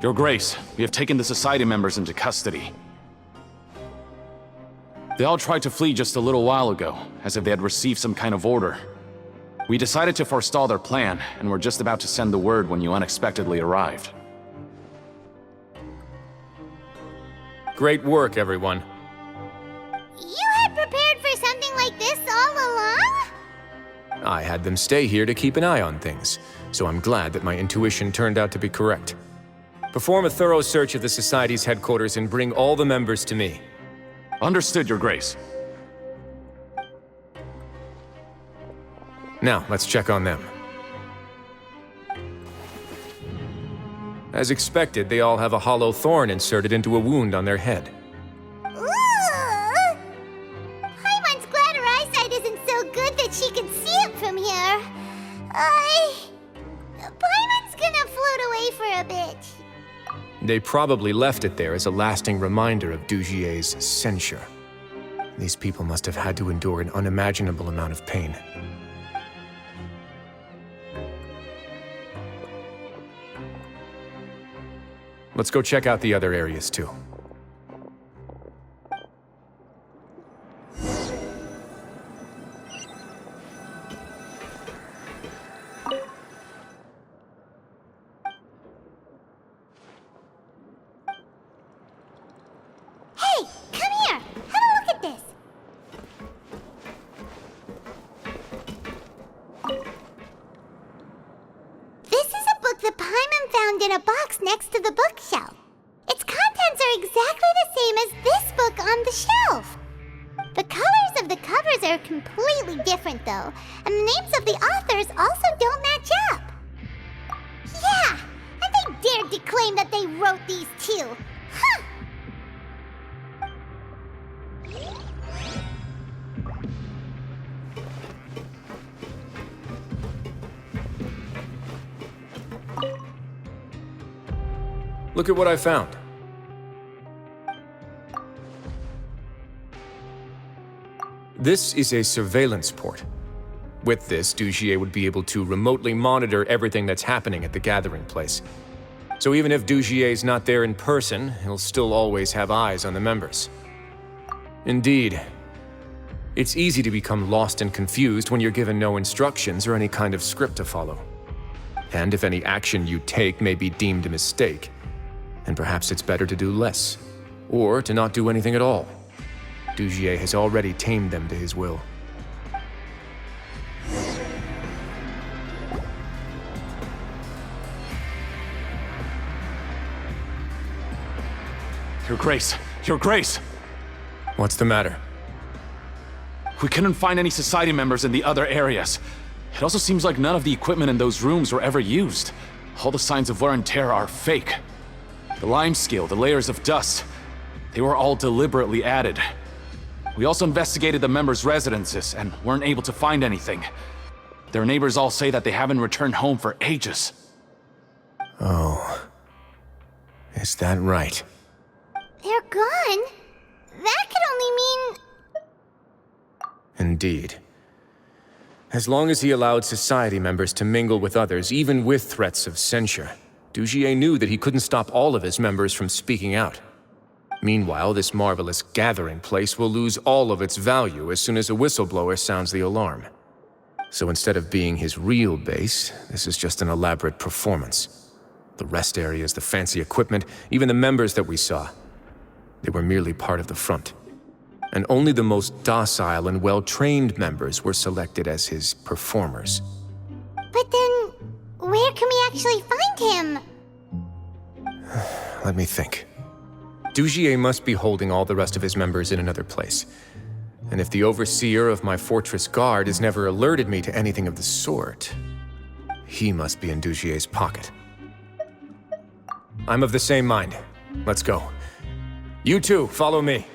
Your Grace, we have taken the Society members into custody. They all tried to flee just a little while ago, as if they had received some kind of order. We decided to forestall their plan, and were just about to send the word when you unexpectedly arrived. Great work, everyone. You had prepared for something like this all along? I had them stay here to keep an eye on things, so I'm glad that my intuition turned out to be correct. Perform a thorough search of the Society's headquarters and bring all the members to me. Understood, Your Grace. Now, let's check on them. As expected, they all have a hollow thorn inserted into a wound on their head. Ooh! Paimon's glad her eyesight isn't so good that she can see it from here. Paimon's gonna float away for a bit. They probably left it there as a lasting reminder of Dugier's censure. These people must have had to endure an unimaginable amount of pain. Let's go check out the other areas, too. Hey, come here! Have a look at this! This is a book that Paimon found in a box next to the bookshelf. Its contents are exactly the same as this book on the shelf. The colors of the covers are completely different, though, and the names of the authors also don't match up. Yeah, and they dared to claim that they wrote these too. Huh! Look at what I found. This is a surveillance port. With this, Dugier would be able to remotely monitor everything that's happening at the gathering place. So even if Dugier's not there in person, he'll still always have eyes on the members. Indeed. It's easy to become lost and confused when you're given no instructions or any kind of script to follow. And if any action you take may be deemed a mistake, then perhaps it's better to do less, or to not do anything at all. Dugier has already tamed them to his will. Your Grace! Your Grace! What's the matter? We couldn't find any Society members in the other areas. It also seems like none of the equipment in those rooms were ever used. All the signs of wear and tear are fake. The lime scale, the layers of dust, they were all deliberately added. We also investigated the members' residences and weren't able to find anything. Their neighbors all say that they haven't returned home for ages. Oh. Is that right? They're gone? That could only mean... Indeed. As long as he allowed Society members to mingle with others, even with threats of censure, Dugier knew that he couldn't stop all of his members from speaking out. Meanwhile, this marvelous gathering place will lose all of its value as soon as a whistleblower sounds the alarm. So instead of being his real base, this is just an elaborate performance. The rest areas, the fancy equipment, even the members that we saw, they were merely part of the front. And only the most docile and well-trained members were selected as his performers. But then, where can we actually find him? Let me think. Dugier must be holding all the rest of his members in another place. And if the overseer of my fortress guard has never alerted me to anything of the sort, he must be in Dugier's pocket. I'm of the same mind. Let's go. You two, follow me.